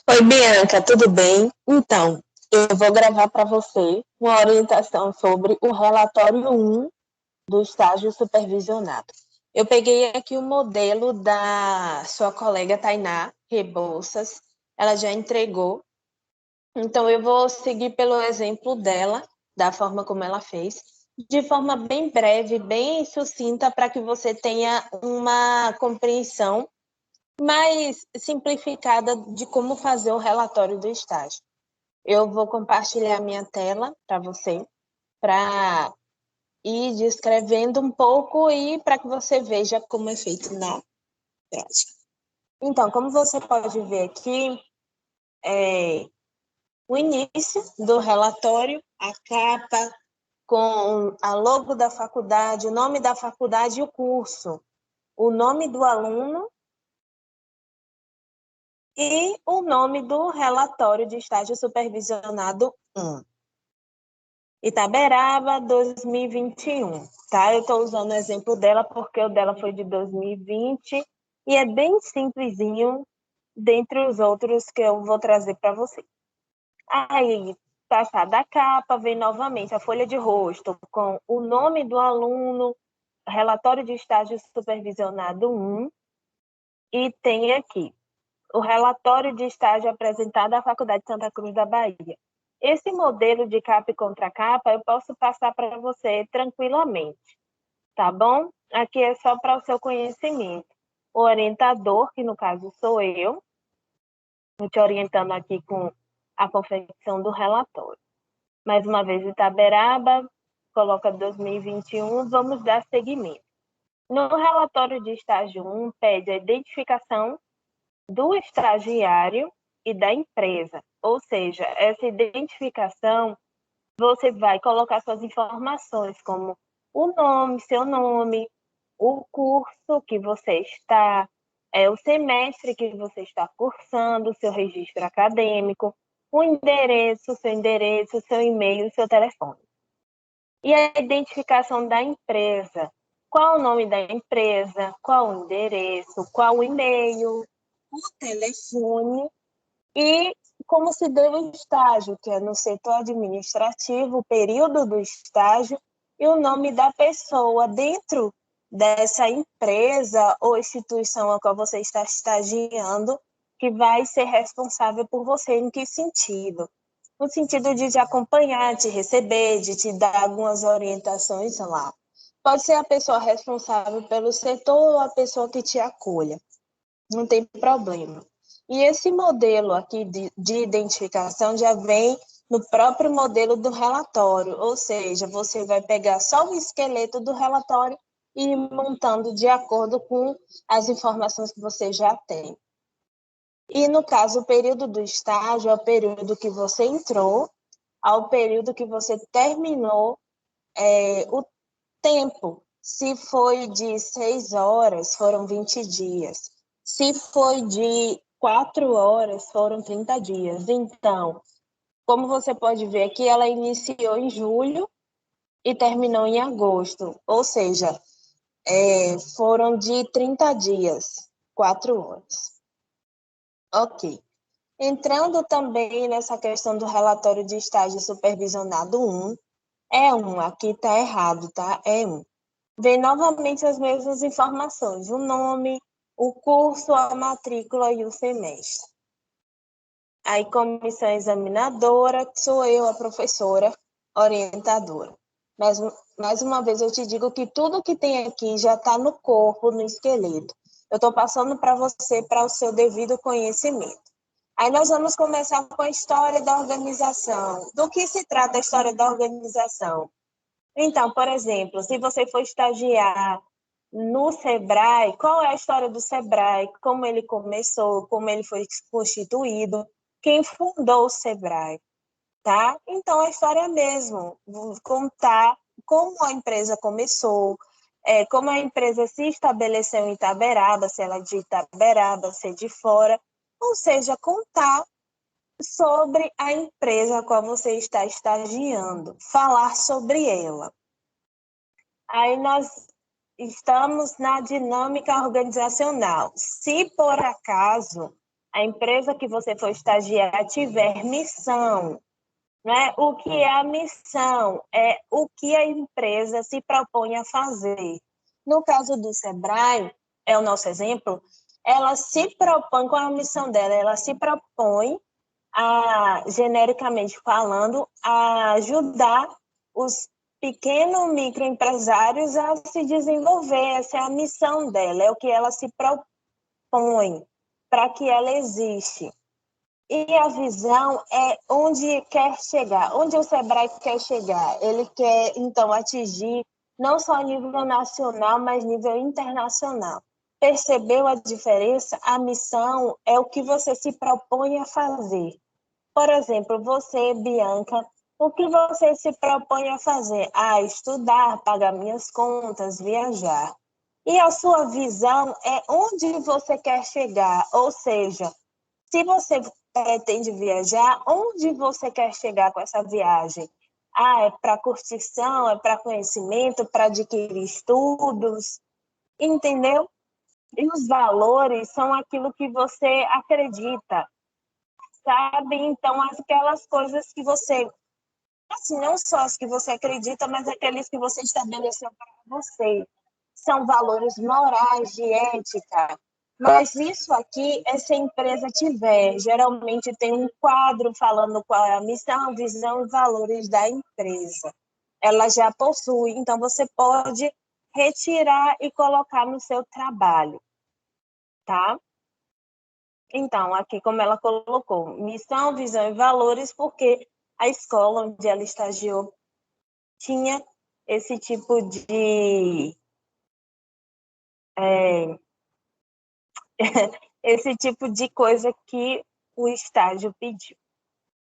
Oi, Bianca, tudo bem? Então, eu vou gravar para você uma orientação sobre o relatório 1 do estágio supervisionado. Eu peguei aqui o modelo da sua colega Tainá Rebouças, ela já entregou, então eu vou seguir pelo exemplo dela, da forma como ela fez, de forma bem breve, bem sucinta, para que você tenha uma compreensão mais simplificada de como fazer o relatório do estágio. Eu vou compartilhar minha tela para você, para ir descrevendo um pouco e para que você veja como é feito na prática. Então, como você pode ver aqui, o início do relatório, a capa com a logo da faculdade, o nome da faculdade e o curso, o nome do aluno e o nome do relatório de estágio supervisionado 1. Itaberaba 2021, tá? Eu estou usando o exemplo dela porque o dela foi de 2020 e é bem simplesinho dentre os outros que eu vou trazer para você. Aí, passada a capa, vem novamente a folha de rosto com o nome do aluno, relatório de estágio supervisionado 1, e tem aqui o relatório de estágio apresentado à Faculdade de Santa Cruz da Bahia. Esse modelo de capa e contracapa eu posso passar para você tranquilamente, tá bom? Aqui é só para o seu conhecimento. O orientador, que no caso sou eu, te orientando aqui com a confecção do relatório. Mais uma vez, Itaberaba, coloca 2021, vamos dar seguimento. No relatório de estágio 1, pede a identificação do estagiário e da empresa. Ou seja, essa identificação, você vai colocar suas informações, como o nome, seu nome, o curso que você está, o semestre que você está cursando, seu registro acadêmico, o endereço, seu e-mail, seu telefone. E a identificação da empresa. Qual o nome da empresa, qual o endereço, qual o e-mail, o telefone e como se deu o estágio, que é no setor administrativo, o período do estágio e o nome da pessoa dentro dessa empresa ou instituição a qual você está estagiando, que vai ser responsável por você. Em que sentido? No sentido de te acompanhar, te receber, de te dar algumas orientações lá. Pode ser a pessoa responsável pelo setor ou a pessoa que te acolha. Não tem problema. E esse modelo aqui de identificação já vem no próprio modelo do relatório, ou seja, você vai pegar só o esqueleto do relatório e ir montando de acordo com as informações que você já tem. E, no caso, o período do estágio é o período que você entrou ao período que você terminou o tempo. Se foi de 6 horas, foram 20 dias. Se foi de 4 horas, foram 30 dias. Então, como você pode ver aqui, ela iniciou em julho e terminou em agosto. Ou seja, foram de 30 dias, 4 horas. Ok. Entrando também nessa questão do relatório de estágio supervisionado 1, aqui está errado, tá? É 1. Vem novamente as mesmas informações, o nome, o curso, a matrícula e o semestre. Aí, comissão examinadora, sou eu, a professora orientadora. Mas, mais uma vez, eu te digo que tudo que tem aqui já está no corpo, no esqueleto. Eu estou passando para você, para o seu devido conhecimento. Aí nós vamos começar com a história da organização. Do que se trata a história da organização? Então, por exemplo, se você for estagiar no Sebrae, qual é a história do Sebrae? Como ele começou, como ele foi constituído, quem fundou o Sebrae, tá? Então, a história mesmo, vou contar como a empresa começou, como a empresa se estabeleceu em Itaberaba, se ela é de Itaberaba, se é de fora, ou seja, contar sobre a empresa a qual você está estagiando, falar sobre ela. Aí nós estamos na dinâmica organizacional. Se por acaso a empresa que você for estagiar tiver missão, né? O que é a missão? É o que a empresa se propõe a fazer. No caso do Sebrae, é o nosso exemplo, ela se propõe, qual é a missão dela? Ela se propõe a, genericamente falando, a ajudar os pequenos microempresários a se desenvolver. Essa é a missão dela, é o que ela se propõe, para que ela existe. E a visão é onde quer chegar, onde o Sebrae quer chegar. Ele quer, então, atingir não só a nível nacional, mas nível internacional. Percebeu a diferença? A missão é o que você se propõe a fazer. Por exemplo, você, Bianca, o que você se propõe a fazer? A estudar, pagar minhas contas, viajar. E a sua visão é onde você quer chegar, ou seja, se você pretende viajar, onde você quer chegar com essa viagem? Ah, é para curtição, é para conhecimento, para adquirir estudos, entendeu? E os valores são aquilo que você acredita, sabe? Então, aquelas coisas que você, assim, não só as que você acredita, mas aqueles que você estabeleceu para você. São valores morais, de ética. Mas isso aqui é se a empresa tiver. Geralmente tem um quadro falando qual é a missão, visão e valores da empresa. Ela já possui, então você pode retirar e colocar no seu trabalho, tá? Então, aqui como ela colocou, missão, visão e valores, porque a escola onde ela estagiou tinha esse tipo de esse tipo de coisa que o estágio pediu.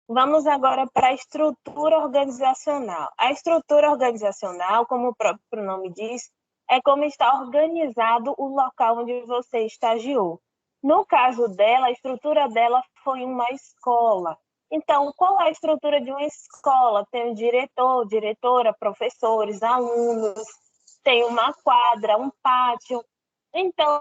Vamos agora para a estrutura organizacional. A estrutura organizacional, como o próprio nome diz, é como está organizado o local onde você estagiou. No caso dela, a estrutura dela foi uma escola. Então, qual é a estrutura de uma escola? Tem um diretor, diretora, professores, alunos, tem uma quadra, um pátio. Então,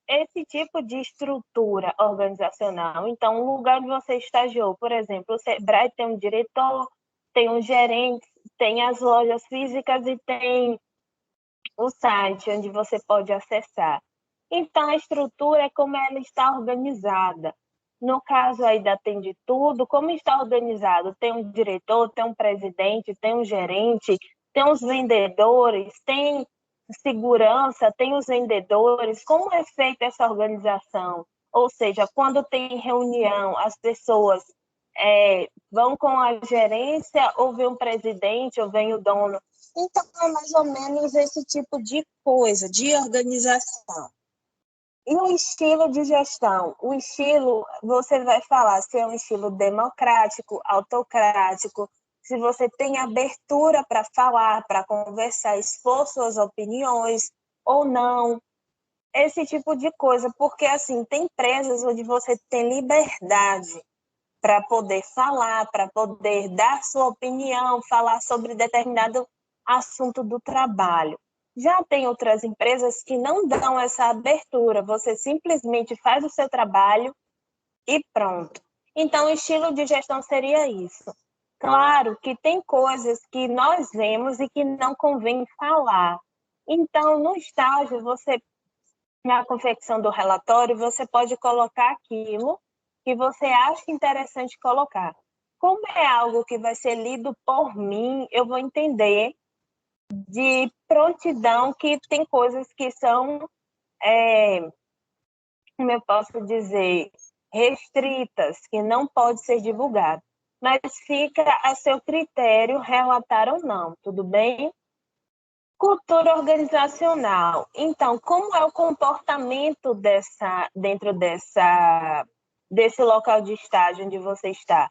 esse tipo de estrutura organizacional. Então, o lugar onde você estagiou, por exemplo, o Sebrae tem um diretor, tem um gerente, tem as lojas físicas e tem o site onde você pode acessar. Então, a estrutura é como ela está organizada. No caso aí da Tem de Tudo, como está organizado? Tem um diretor, tem um presidente, tem um gerente, tem os vendedores, tem segurança, tem os vendedores. Como é feita essa organização? Ou seja, quando tem reunião, as pessoas vão com a gerência, ou vem o presidente, ou vem o dono. Então, é mais ou menos esse tipo de coisa, de organização. E o estilo de gestão? O estilo, você vai falar se é um estilo democrático, autocrático, se você tem abertura para falar, para conversar, expor suas opiniões ou não. Esse tipo de coisa, porque assim, tem empresas onde você tem liberdade para poder falar, para poder dar sua opinião, falar sobre determinado assunto do trabalho. Já tem outras empresas que não dão essa abertura, você simplesmente faz o seu trabalho e pronto. Então, o estilo de gestão seria isso. Claro que tem coisas que nós vemos e que não convém falar. Então, no estágio, você, na confecção do relatório, você pode colocar aquilo que você acha interessante colocar. Como é algo que vai ser lido por mim, eu vou entender de prontidão que tem coisas que são, como eu posso dizer, restritas, que não pode ser divulgado. Mas fica a seu critério relatar ou não, tudo bem? Cultura organizacional. Então, como é o comportamento dentro desse local de estágio onde você está?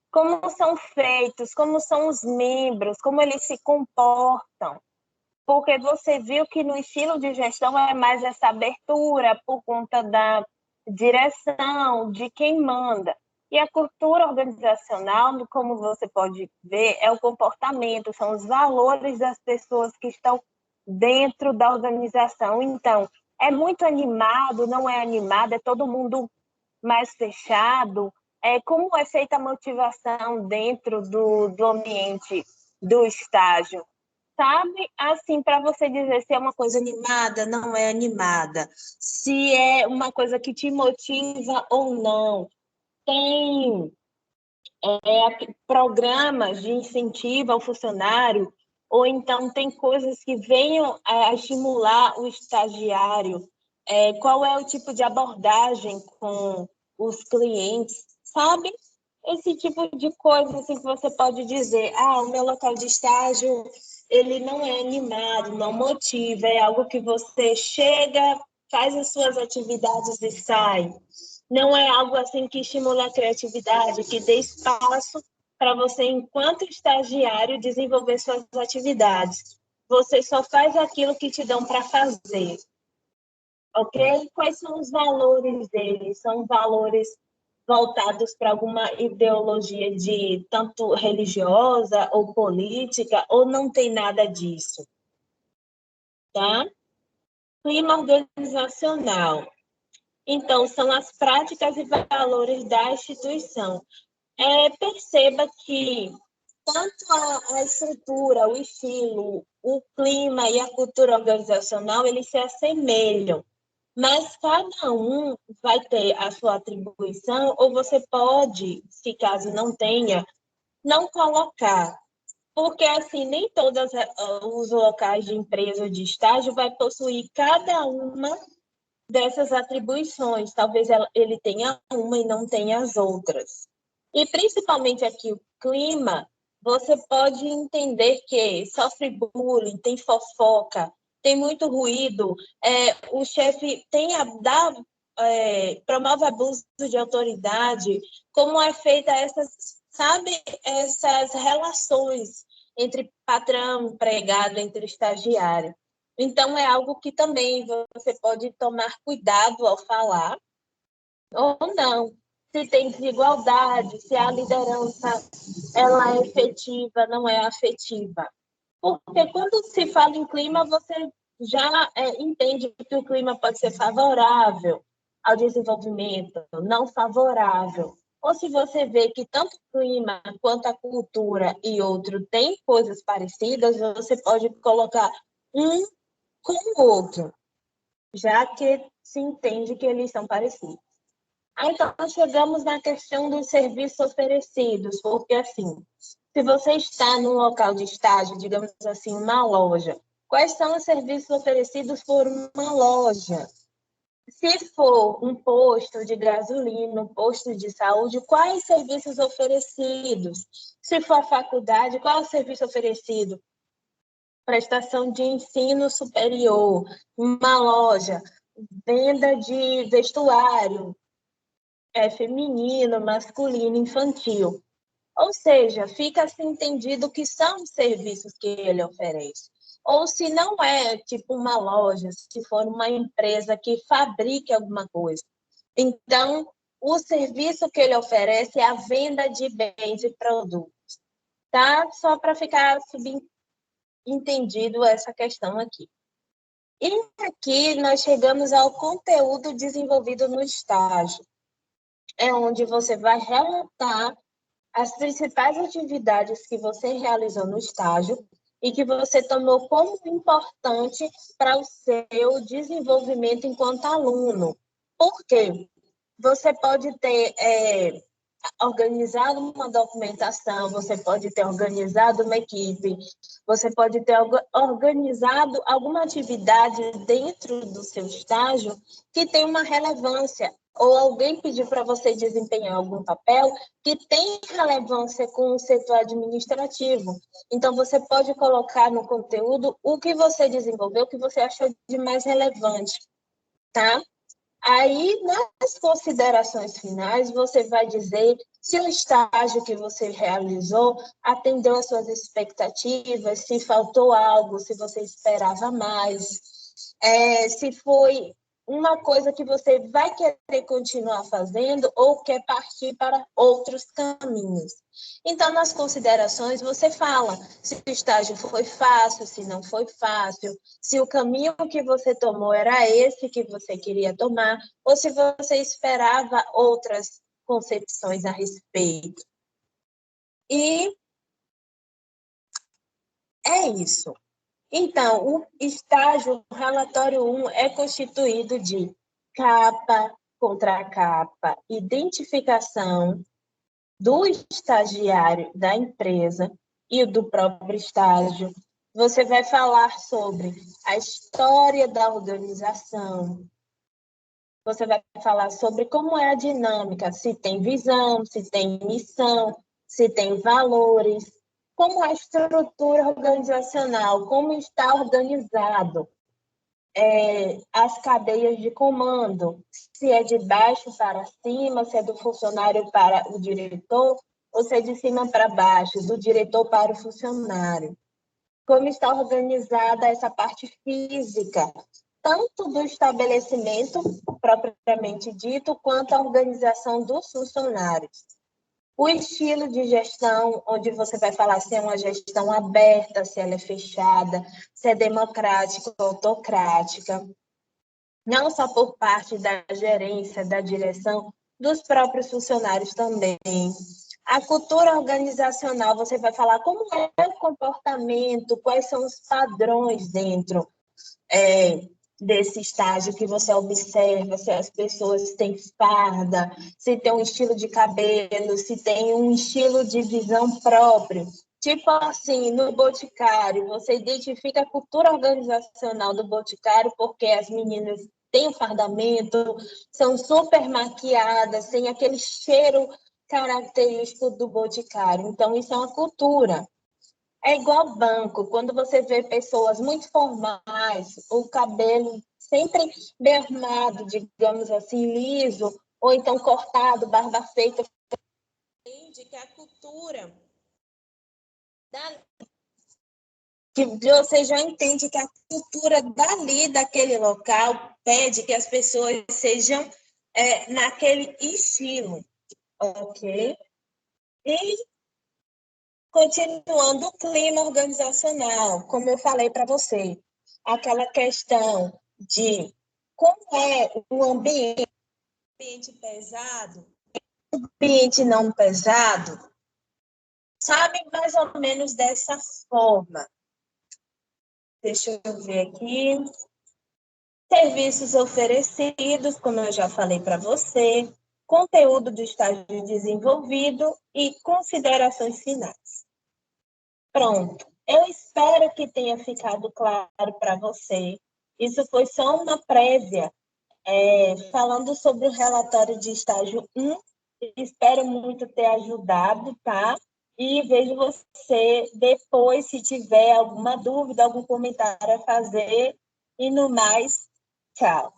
Como são feitos, como são os membros, como eles se comportam? Porque você viu que no estilo de gestão é mais essa abertura por conta da direção, de quem manda. E a cultura organizacional, como você pode ver, é o comportamento, são os valores das pessoas que estão dentro da organização. Então, é muito animado, não é animado, é todo mundo mais fechado, como é feita a motivação dentro do ambiente do estágio? Sabe, assim, para você dizer se é uma coisa animada, não é animada, se é uma coisa que te motiva ou não. Tem programas de incentivo ao funcionário, ou então tem coisas que venham a estimular o estagiário. Qual é o tipo de abordagem com os clientes, sabe? Esse tipo de coisa assim, que você pode dizer, o meu local de estágio, ele não é animado, não motiva, é algo que você chega, faz as suas atividades e sai. Não é algo assim que estimula a criatividade, que dê espaço para você, enquanto estagiário, desenvolver suas atividades. Você só faz aquilo que te dão para fazer, ok? Quais são os valores deles? São valores voltados para alguma ideologia de tanto religiosa ou política, ou não tem nada disso, tá? Clima organizacional. Então, são as práticas e valores da instituição. Perceba que tanto a estrutura, o estilo, o clima e a cultura organizacional, eles se assemelham, mas cada um vai ter a sua atribuição, ou você pode, se caso não tenha, não colocar. Porque, assim, nem todos os locais de empresa ou de estágio vai possuir cada uma dessas atribuições. Talvez ele tenha uma e não tenha as outras. E principalmente aqui o clima, você pode entender que sofre bullying, tem fofoca, tem muito ruído, o chefe promove abuso de autoridade, como é feita essas relações entre patrão, empregado, entre estagiário. Então, é algo que também você pode tomar cuidado ao falar, ou não. Se tem desigualdade, se a liderança ela é efetiva, não é afetiva. Porque quando se fala em clima, você já entende que o clima pode ser favorável ao desenvolvimento, não favorável. Ou se você vê que tanto o clima quanto a cultura e outro têm coisas parecidas, você pode colocar um com o outro, já que se entende que eles são parecidos. Então, nós chegamos na questão dos serviços oferecidos, porque, assim, se você está num local de estágio, digamos assim, uma loja, quais são os serviços oferecidos por uma loja? Se for um posto de gasolina, um posto de saúde, quais serviços oferecidos? Se for a faculdade, qual é o serviço oferecido? Prestação de ensino superior, uma loja, venda de vestuário, feminino, masculino, infantil. Ou seja, fica assim entendido que são os serviços que ele oferece. Ou se não é tipo uma loja, se for uma empresa que fabrique alguma coisa. Então, o serviço que ele oferece é a venda de bens e produtos. Tá? Só para ficar subentendido essa questão aqui. E aqui nós chegamos ao conteúdo desenvolvido no estágio. É onde você vai relatar as principais atividades que você realizou no estágio e que você tomou como importante para o seu desenvolvimento enquanto aluno. Por quê? Você pode ter organizado uma documentação, você pode ter organizado uma equipe, você pode ter organizado alguma atividade dentro do seu estágio que tem uma relevância, ou alguém pediu para você desempenhar algum papel que tem relevância com o setor administrativo. Então, você pode colocar no conteúdo o que você desenvolveu, o que você achou de mais relevante, tá? Aí, nas considerações finais, você vai dizer se o estágio que você realizou atendeu às suas expectativas, se faltou algo, se você esperava mais, se foi uma coisa que você vai querer continuar fazendo ou quer partir para outros caminhos. Então, nas considerações, você fala se o estágio foi fácil, se não foi fácil, se o caminho que você tomou era esse que você queria tomar, ou se você esperava outras concepções a respeito. E é isso. Então, o estágio relatório 1 é constituído de capa, contracapa, identificação do estagiário da empresa e do próprio estágio. Você vai falar sobre a história da organização. Você vai falar sobre como é a dinâmica, se tem visão, se tem missão, se tem valores, como é a estrutura organizacional, como está organizado, as cadeias de comando, se é de baixo para cima, se é do funcionário para o diretor, ou se é de cima para baixo, do diretor para o funcionário. Como está organizada essa parte física, tanto do estabelecimento propriamente dito, quanto a organização dos funcionários. O estilo de gestão, onde você vai falar se é uma gestão aberta, se ela é fechada, se é democrática ou autocrática. Não só por parte da gerência, da direção, dos próprios funcionários também. A cultura organizacional, você vai falar como é o comportamento, quais são os padrões dentro desse estágio que você observa, se as pessoas têm farda, se tem um estilo de cabelo, se tem um estilo de visão próprio. Tipo assim, no Boticário, você identifica a cultura organizacional do Boticário porque as meninas têm o fardamento, são super maquiadas, têm aquele cheiro característico do Boticário. Então, isso é uma cultura. É igual banco, quando você vê pessoas muito formais, o cabelo sempre bem arrumado, digamos assim, liso, ou então cortado, barba feita, entende que a cultura que você já entende que a cultura dali, daquele local, pede que as pessoas sejam naquele estilo, ok? E continuando o clima organizacional, como eu falei para você, aquela questão de como é o ambiente pesado, ambiente não pesado, sabe mais ou menos dessa forma. Deixa eu ver aqui. Serviços oferecidos, como eu já falei para você, conteúdo do estágio desenvolvido e considerações finais. Pronto. Eu espero que tenha ficado claro para você. Isso foi só uma prévia, falando sobre o relatório de estágio 1. Espero muito ter ajudado, tá? E vejo você depois, se tiver alguma dúvida, algum comentário a fazer. E no mais, tchau.